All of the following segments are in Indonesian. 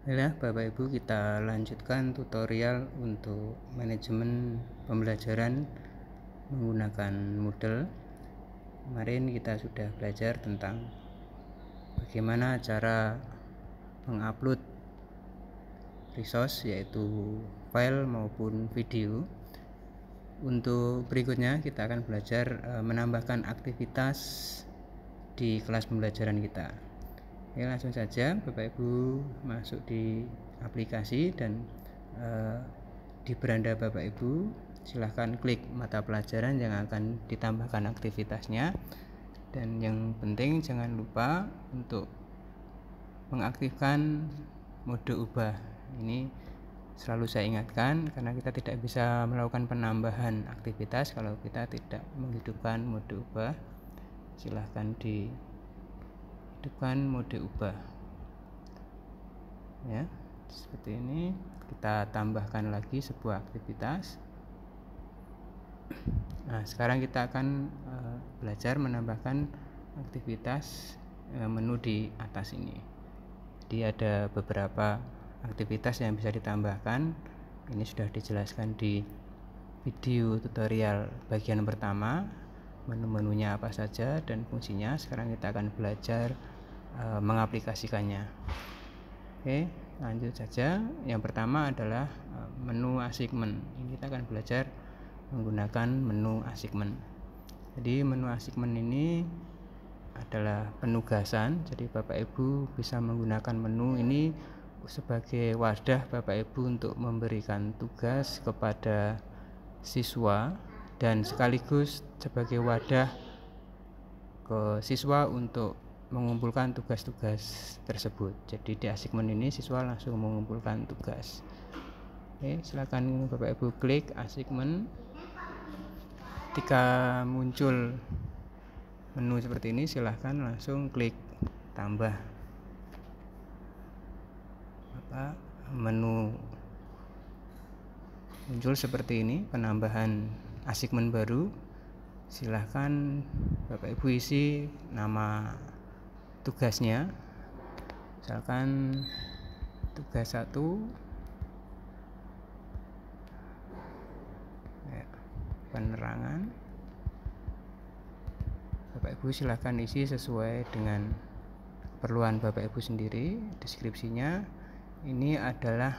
Baiklah Bapak Ibu, kita lanjutkan tutorial untuk manajemen pembelajaran menggunakan Moodle. Kemarin kita sudah belajar tentang bagaimana cara mengupload resource, yaitu file maupun video. Untuk berikutnya kita akan belajar menambahkan aktivitas di kelas pembelajaran kita. Ya, langsung saja Bapak Ibu masuk di aplikasi dan di beranda Bapak Ibu silahkan klik mata pelajaran yang akan ditambahkan aktivitasnya, dan yang penting jangan lupa untuk mengaktifkan mode ubah. Ini selalu saya ingatkan karena kita tidak bisa melakukan penambahan aktivitas kalau kita tidak menghidupkan mode ubah. Silahkan dihidupkan mode ubah ya, seperti ini. Kita tambahkan lagi sebuah aktivitas. Nah, sekarang kita akan belajar menambahkan aktivitas menu di atas ini. Jadi ada beberapa aktivitas yang bisa ditambahkan. Ini sudah dijelaskan di video tutorial bagian pertama, menu-menunya apa saja dan fungsinya. Sekarang kita akan belajar mengaplikasikannya. Oke, lanjut saja. Yang pertama adalah menu assignment. Ini kita akan belajar menggunakan menu assignment. Jadi menu assignment ini adalah penugasan. Jadi Bapak Ibu bisa menggunakan menu ini sebagai wadah Bapak Ibu untuk memberikan tugas kepada siswa dan sekaligus sebagai wadah ke siswa untuk mengumpulkan tugas-tugas tersebut. Jadi di assignment ini siswa langsung mengumpulkan tugas. Oke, silakan Bapak Ibu klik assignment. Ketika muncul menu seperti ini, silahkan langsung klik tambah. Menu muncul seperti ini, penambahan assignment baru. Silahkan Bapak Ibu isi nama tugasnya. Misalkan tugas 1 penerangan. Bapak Ibu silahkan isi sesuai dengan keperluan Bapak Ibu sendiri. Deskripsinya ini adalah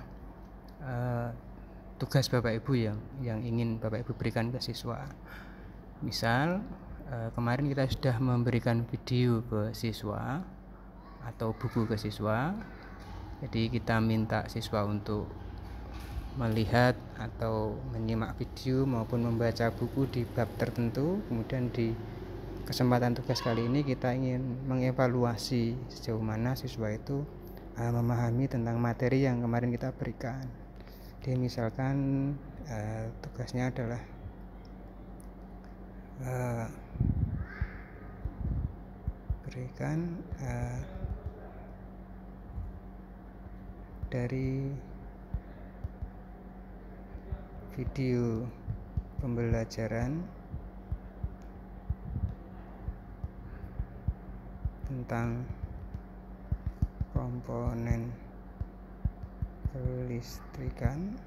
tugas Bapak Ibu yang ingin Bapak Ibu berikan ke siswa. Misal kemarin kita sudah memberikan video ke siswa atau buku ke siswa. Jadi kita minta siswa untuk melihat atau menyimak video maupun membaca buku di bab tertentu. Kemudian di kesempatan tugas kali ini kita ingin mengevaluasi sejauh mana siswa itu memahami tentang materi yang kemarin kita berikan. Jadi misalkan tugasnya adalah berikan dari video pembelajaran tentang komponen kelistrikan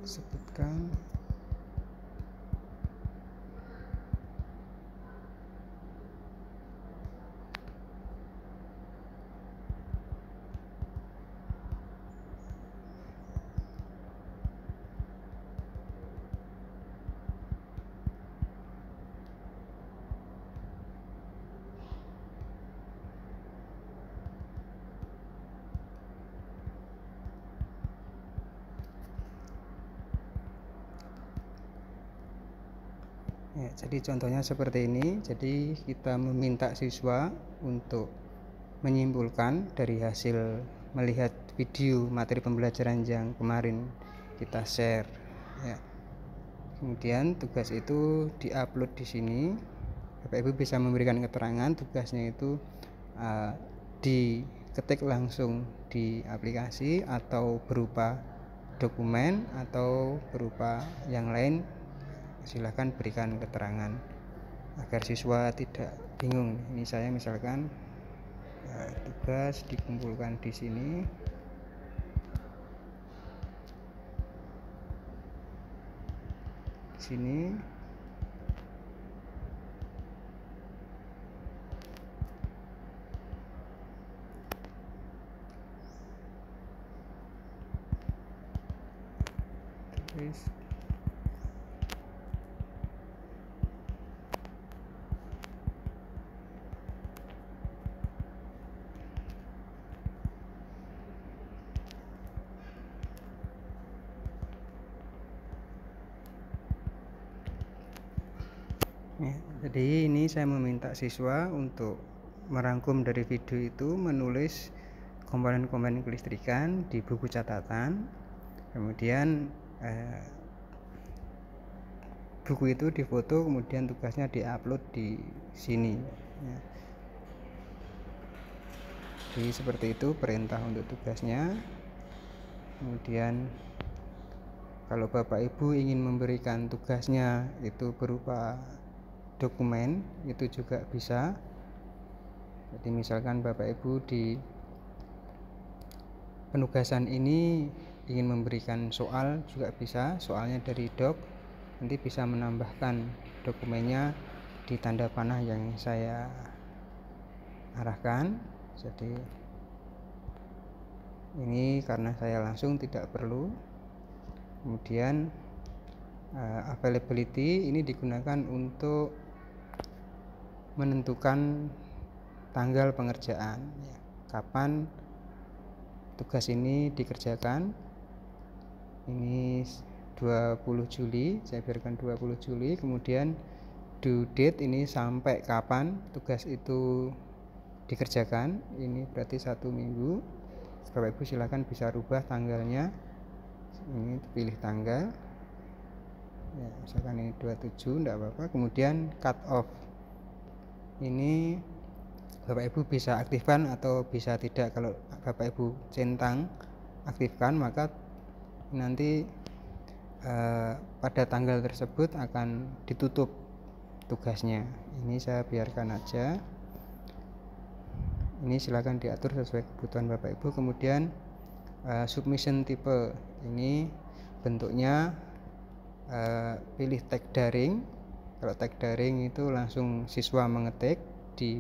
sebutkan ya. Jadi contohnya seperti ini. Jadi kita meminta siswa untuk menyimpulkan dari hasil melihat video materi pembelajaran yang kemarin kita share ya. Kemudian tugas itu diupload di sini. Bapak Ibu bisa memberikan keterangan tugasnya itu diketik langsung di aplikasi atau berupa dokumen atau berupa yang lain silahkan berikan keterangan agar siswa tidak bingung. Ini saya misalkan tugas dikumpulkan di sini. Di sini tulis ya, jadi ini saya meminta siswa untuk merangkum dari video itu, menulis komponen-komponen kelistrikan di buku catatan, kemudian buku itu difoto, kemudian tugasnya diupload di sini ya. Jadi seperti itu perintah untuk tugasnya. Kemudian kalau Bapak Ibu ingin memberikan tugasnya itu berupa dokumen, itu juga bisa. Jadi misalkan Bapak Ibu di penugasan ini ingin memberikan soal juga bisa, soalnya dari doc, nanti bisa menambahkan dokumennya di tanda panah yang saya arahkan. Jadi ini karena saya langsung tidak perlu. Kemudian availability ini digunakan untuk menentukan tanggal pengerjaan ya, kapan tugas ini dikerjakan. Ini 20 Juli, saya biarkan 20 Juli. Kemudian due date ini sampai kapan tugas itu dikerjakan, ini berarti 1 minggu. Bapak Ibu silakan bisa rubah tanggalnya, ini pilih tanggal ya, misalkan ini 27, tidak apa-apa. Kemudian cut off ini Bapak Ibu bisa aktifkan atau bisa tidak. Kalau Bapak Ibu centang aktifkan, maka nanti pada tanggal tersebut akan ditutup tugasnya. Ini saya biarkan aja. Ini silakan diatur sesuai kebutuhan Bapak Ibu. Kemudian submission type ini bentuknya pilih tag daring. Kalau tag daring itu langsung siswa mengetik di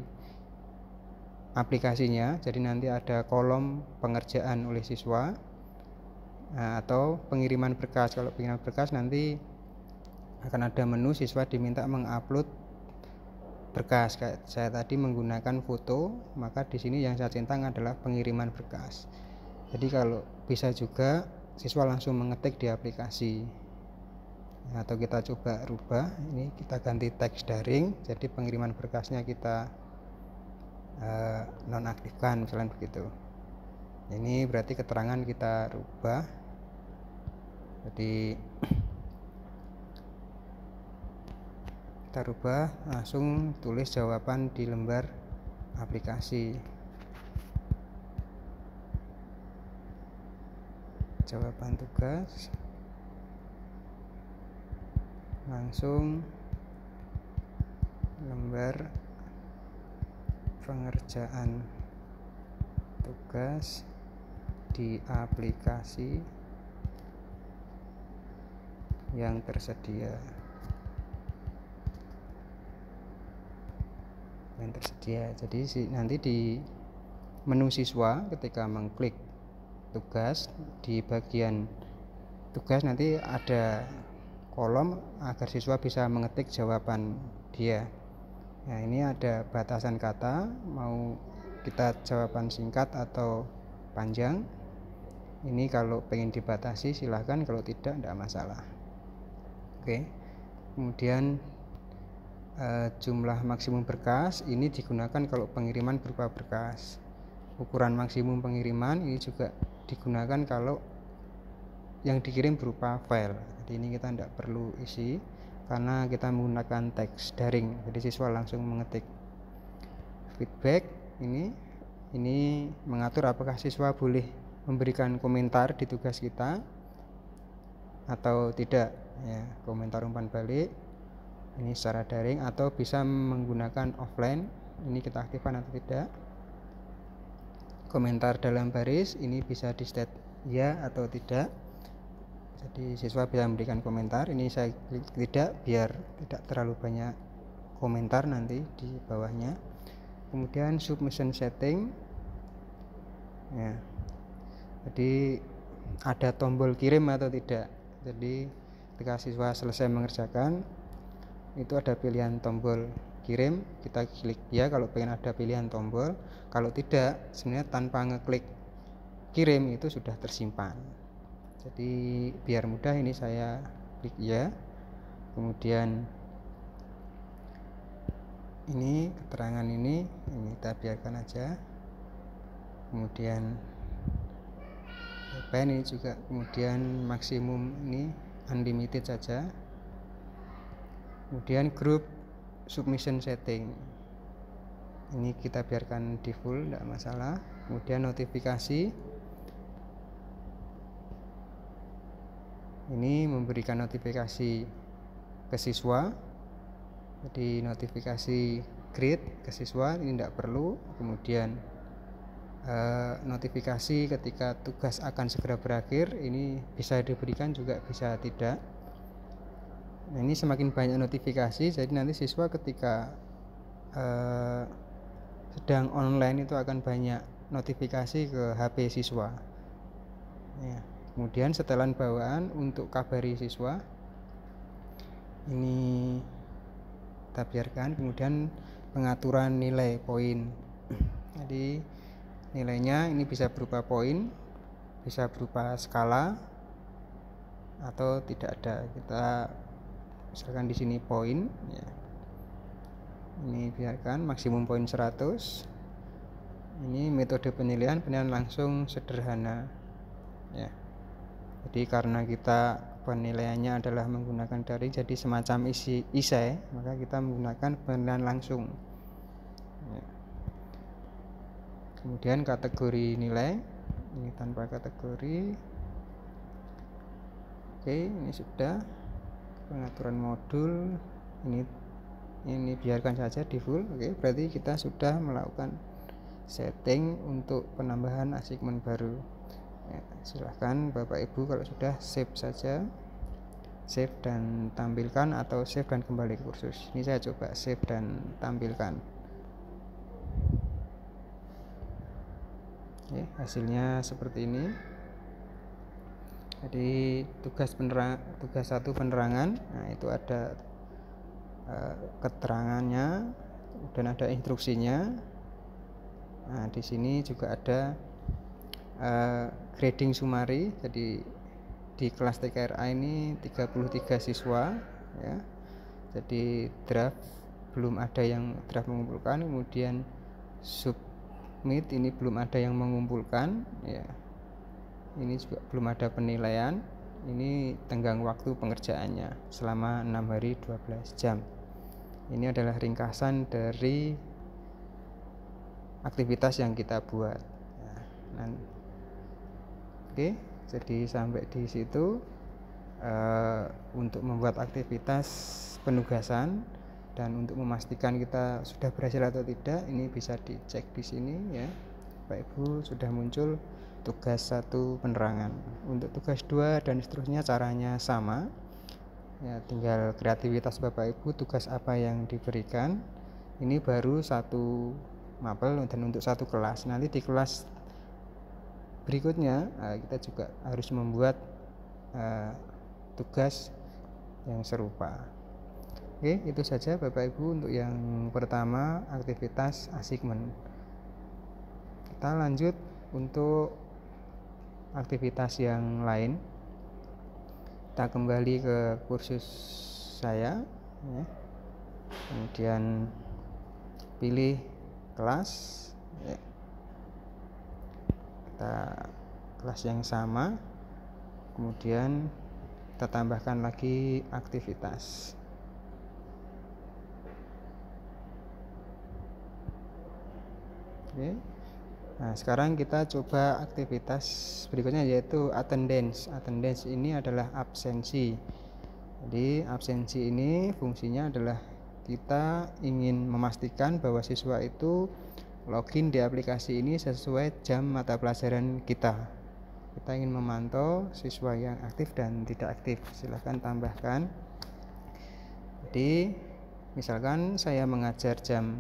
aplikasinya, jadi nanti ada kolom pengerjaan oleh siswa atau pengiriman berkas. Kalau pengiriman berkas nanti akan ada menu, siswa diminta mengupload berkas. Kayak saya tadi menggunakan foto, maka di sini yang saya centang adalah pengiriman berkas. Jadi kalau bisa juga siswa langsung mengetik di aplikasi. Atau kita coba rubah, ini kita ganti teks daring, jadi pengiriman berkasnya kita nonaktifkan misalnya begitu. Ini berarti keterangan kita rubah, jadi kita rubah, langsung tulis jawaban di lembar aplikasi. Jawaban tugas, langsung lembar pengerjaan tugas di aplikasi yang tersedia. Jadi nanti di menu siswa ketika mengklik tugas, di bagian tugas nanti ada kolom agar siswa bisa mengetik jawaban dia. Nah, ini ada batasan kata, mau kita jawaban singkat atau panjang. Ini kalau pengen dibatasi silahkan, kalau tidak masalah. Oke. Kemudian jumlah maksimum berkas ini digunakan kalau pengiriman berupa berkas. Ukuran maksimum pengiriman ini juga digunakan kalau yang dikirim berupa file. Jadi ini kita tidak perlu isi karena kita menggunakan teks daring, jadi siswa langsung mengetik. Feedback ini mengatur apakah siswa boleh memberikan komentar di tugas kita atau tidak. ya, komentar umpan balik ini secara daring atau bisa menggunakan offline, ini kita aktifkan atau tidak. Komentar dalam baris ini bisa di state ya atau tidak, jadi siswa bisa memberikan komentar. Ini saya klik tidak biar tidak terlalu banyak komentar nanti di bawahnya. Kemudian submission setting ya, jadi ada tombol kirim atau tidak. Jadi ketika siswa selesai mengerjakan itu ada pilihan tombol kirim, kita klik ya kalau pengen ada pilihan tombol. Kalau tidak, sebenarnya tanpa ngeklik kirim itu sudah tersimpan. Jadi biar mudah ini saya klik ya. Kemudian ini keterangan ini kita biarkan aja. Kemudian ini juga, kemudian maksimum ini unlimited saja. Kemudian group submission setting ini kita biarkan default, tidak masalah. Kemudian notifikasi ini memberikan notifikasi ke siswa, jadi notifikasi grade ke siswa ini tidak perlu. Kemudian notifikasi ketika tugas akan segera berakhir ini bisa diberikan juga bisa tidak. Nah, ini semakin banyak notifikasi, jadi nanti siswa ketika sedang online itu akan banyak notifikasi ke HP siswa ya. Kemudian setelan bawaan untuk kabari siswa ini kita biarkan. Kemudian pengaturan nilai poin, jadi nilainya ini bisa berupa poin, bisa berupa skala atau tidak ada. Kita misalkan di sini poin ya, ini biarkan maksimum poin 100. Ini metode penilaian langsung sederhana ya, jadi karena kita penilaiannya adalah menggunakan daring, jadi semacam esai, maka kita menggunakan penilaian langsung ya. Kemudian kategori nilai ini tanpa kategori. Oke, ini sudah. Pengaturan modul ini biarkan saja default. Oke, berarti kita sudah melakukan setting untuk penambahan assignment baru ya. Silahkan Bapak Ibu kalau sudah save saja, save dan tampilkan, atau save dan kembali ke kursus. Ini saya coba save dan tampilkan. Oke, hasilnya seperti ini. Jadi tugas 1 penerangan, nah itu ada keterangannya dan ada instruksinya. Nah di sini juga ada grading summary. Jadi di kelas TKRA ini 33 siswa ya. Jadi draft belum ada yang draft mengumpulkan. Kemudian submit ini belum ada yang mengumpulkan ya. Ini juga belum ada penilaian. Ini tenggang waktu pengerjaannya selama 6 hari 12 jam. Ini adalah ringkasan dari aktivitas yang kita buat. Oke, jadi sampai di situ untuk membuat aktivitas penugasan dan untuk memastikan kita sudah berhasil atau tidak, ini bisa dicek di sini ya. Bapak Ibu sudah muncul tugas 1 penerangan. Untuk tugas 2 dan seterusnya caranya sama ya, tinggal kreativitas Bapak Ibu, tugas apa yang diberikan. Ini baru 1 mapel dan untuk 1 kelas. Nanti di kelas berikutnya kita juga harus membuat tugas yang serupa. Oke, itu saja Bapak Ibu untuk yang pertama, aktivitas assignment. Kita lanjut untuk aktivitas yang lain. Kita kembali ke kursus saya ya. Kemudian pilih kelas ya. Kita kelas yang sama, kemudian kita tambahkan lagi aktivitas. Oke. Nah, sekarang kita coba aktivitas berikutnya, yaitu attendance. Attendance ini adalah absensi. Jadi absensi ini fungsinya adalah kita ingin memastikan bahwa siswa itu login di aplikasi ini sesuai jam mata pelajaran kita. Kita ingin memantau siswa yang aktif dan tidak aktif. Silahkan tambahkan. Jadi misalkan saya mengajar jam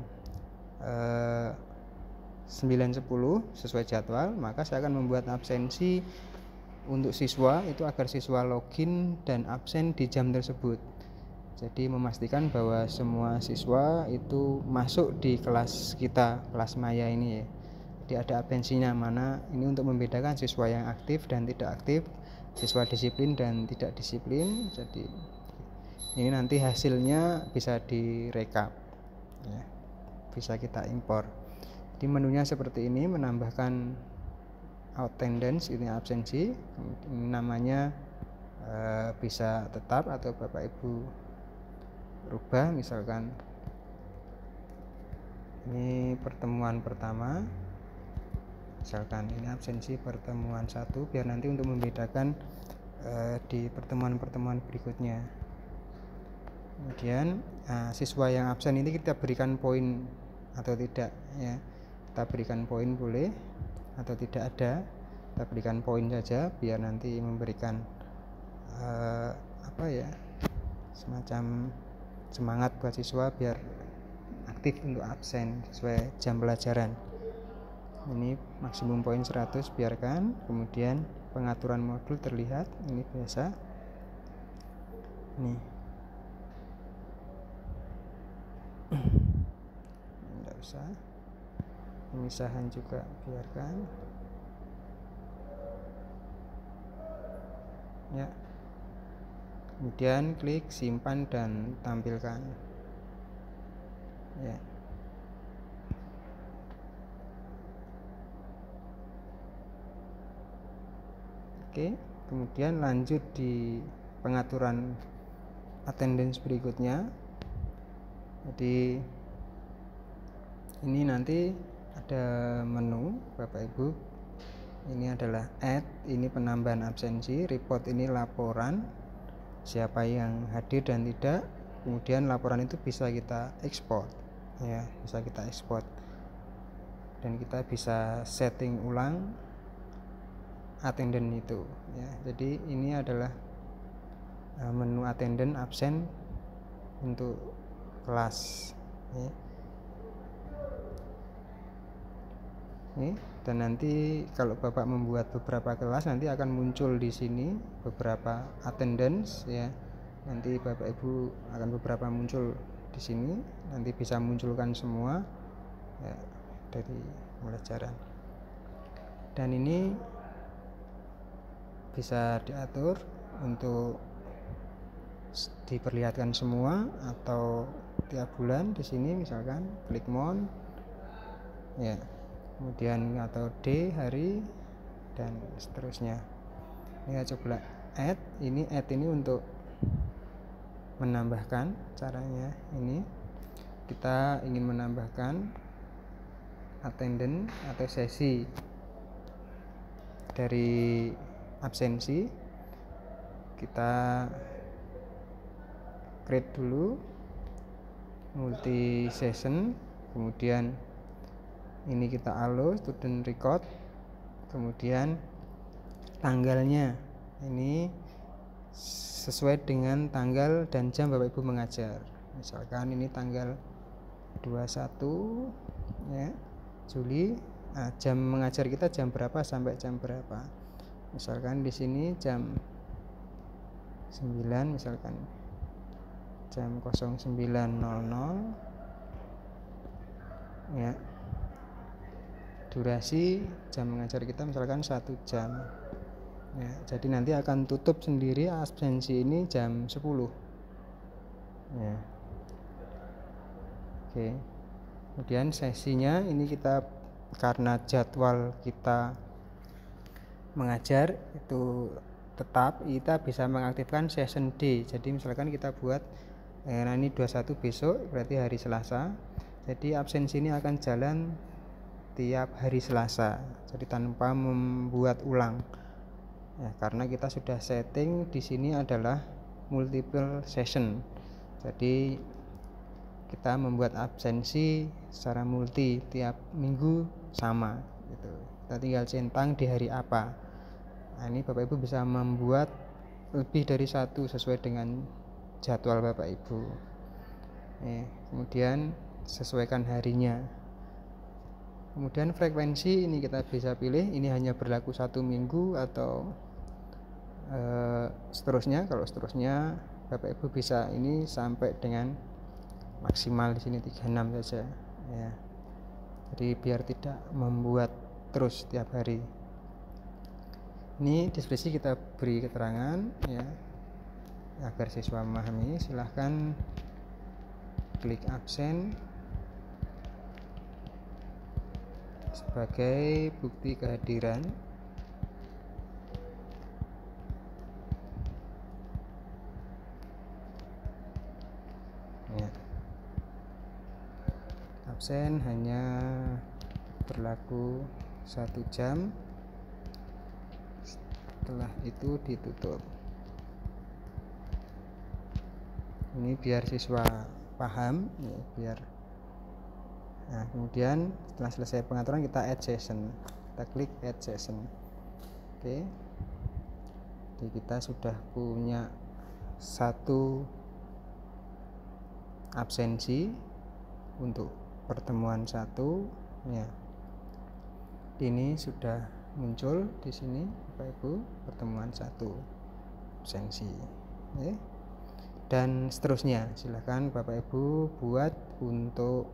9.10 sesuai jadwal, maka saya akan membuat absensi untuk siswa itu agar siswa login dan absen di jam tersebut. Jadi memastikan bahwa semua siswa itu masuk di kelas kita, kelas Maya ini ya. Jadi ada absensinya, mana ini untuk membedakan siswa yang aktif dan tidak aktif, siswa disiplin dan tidak disiplin. Jadi ini nanti hasilnya bisa direkap ya, bisa kita impor. Di menunya seperti ini, menambahkan attendance, ini absensi, namanya bisa tetap atau Bapak Ibu rubah. Misalkan ini pertemuan pertama, misalkan ini absensi pertemuan 1, biar nanti untuk membedakan di pertemuan-pertemuan berikutnya. Kemudian siswa yang absen ini kita berikan poin atau tidak ya, kita berikan poin boleh atau tidak ada, kita berikan poin saja biar nanti memberikan semacam semangat buat siswa biar aktif untuk absen sesuai jam pelajaran. Ini maksimum poin 100 biarkan. Kemudian pengaturan modul terlihat, ini biasa. Nih. Enggak usah. Pemisahan juga biarkan. Ya. Kemudian klik simpan dan tampilkan ya. Oke, kemudian lanjut di pengaturan attendance berikutnya. Jadi ini nanti ada menu Bapak Ibu, ini adalah add, ini penambahan absensi, report ini laporan siapa yang hadir dan tidak. Kemudian laporan itu bisa kita ekspor ya, bisa kita ekspor dan kita bisa setting ulang attendance itu ya. Jadi ini adalah menu attendance absen untuk kelas ya. Dan nanti kalau Bapak membuat beberapa kelas, nanti akan muncul di sini beberapa attendance ya. Nanti Bapak Ibu akan beberapa muncul di sini, nanti bisa munculkan semua ya, dari pelajaran. Dan ini bisa diatur untuk diperlihatkan semua atau tiap bulan di sini, misalkan klik mon ya. Kemudian atau D hari dan seterusnya. Ini coba add, ini untuk menambahkan caranya. Ini kita ingin menambahkan attendance atau sesi dari absensi. Kita create dulu multi session, kemudian ini kita allow student record, kemudian tanggalnya ini sesuai dengan tanggal dan jam Bapak Ibu mengajar. Misalkan ini tanggal 21 ya, Juli. Nah, jam mengajar kita jam berapa sampai jam berapa? Misalkan di sini jam 9, misalkan jam 09.00 ya. Durasi jam mengajar kita misalkan 1 jam ya, jadi nanti akan tutup sendiri absensi ini jam 10 ya. Oke, kemudian sesinya ini kita, karena jadwal kita mengajar itu tetap, kita bisa mengaktifkan session D. Jadi misalkan kita buat ini 21 besok, berarti hari Selasa, jadi absensi ini akan jalan tiap hari Selasa, jadi tanpa membuat ulang ya, karena kita sudah setting di sini adalah multiple session. Jadi kita membuat absensi secara multi, tiap minggu sama gitu. Kita tinggal centang di hari apa. Nah, ini Bapak Ibu bisa membuat lebih dari satu sesuai dengan jadwal Bapak Ibu. Kemudian sesuaikan harinya. Kemudian frekuensi ini kita bisa pilih, ini hanya berlaku 1 minggu atau seterusnya. Kalau seterusnya Bapak Ibu bisa ini sampai dengan maksimal di sini 36 saja ya. Jadi biar tidak membuat terus tiap hari. Ini deskripsi kita beri keterangan ya agar siswa memahami. Silahkan klik absen sebagai bukti kehadiran. Ya. Absen hanya berlaku 1 jam. Setelah itu ditutup. Ini biar siswa paham ya, biar. Nah, kemudian setelah selesai pengaturan kita add session. Kita klik add session. Oke. Jadi kita sudah punya 1 absensi untuk pertemuan 1 ya. Ini sudah muncul di sini Bapak Ibu, pertemuan 1 absensi ya. Dan seterusnya silakan Bapak Ibu buat untuk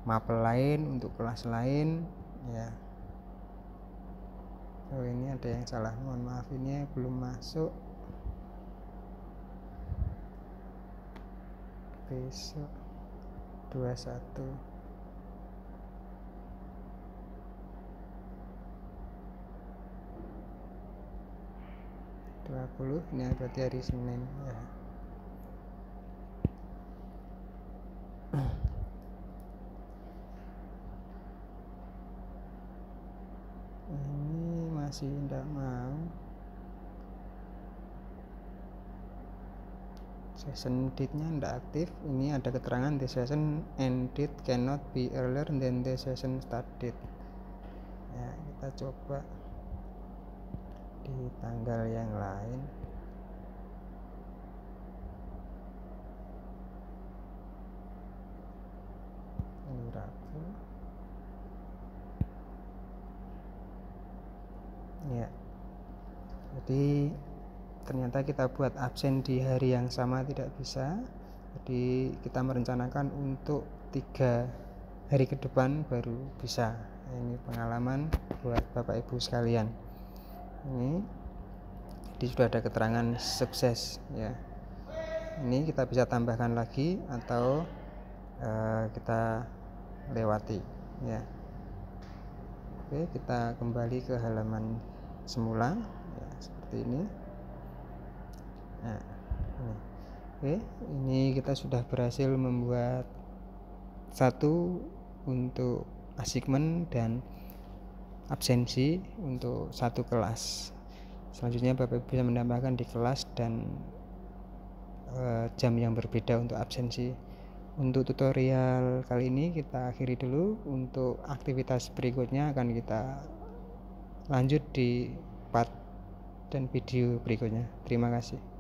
mapel lain, untuk kelas lain ya. Oh, ini ada yang salah, mohon maaf, ini belum masuk. Besok 21 20 ini berarti hari Senin ya. Ini masih tidak mau. Session date-nya tidak aktif. Ini ada keterangan the session end date cannot be earlier than the session start date. Ya, kita coba di tanggal yang lain. Ini Rabu. Ya. Jadi ternyata kita buat absen di hari yang sama tidak bisa. Jadi kita merencanakan untuk 3 hari ke depan baru bisa. Ini pengalaman buat Bapak Ibu sekalian. Ini jadi sudah ada keterangan sukses ya. Ini kita bisa tambahkan lagi atau kita lewati ya. Oke, kita kembali ke halaman semula ya, seperti ini. Nah, ini. Oke, ini kita sudah berhasil membuat 1 untuk assignment dan absensi untuk 1 kelas. Selanjutnya Bapak Ibu bisa menambahkan di kelas dan jam yang berbeda untuk absensi. Untuk tutorial kali ini kita akhiri dulu. Untuk aktivitas berikutnya akan kita lanjut di part dan video berikutnya. Terima kasih.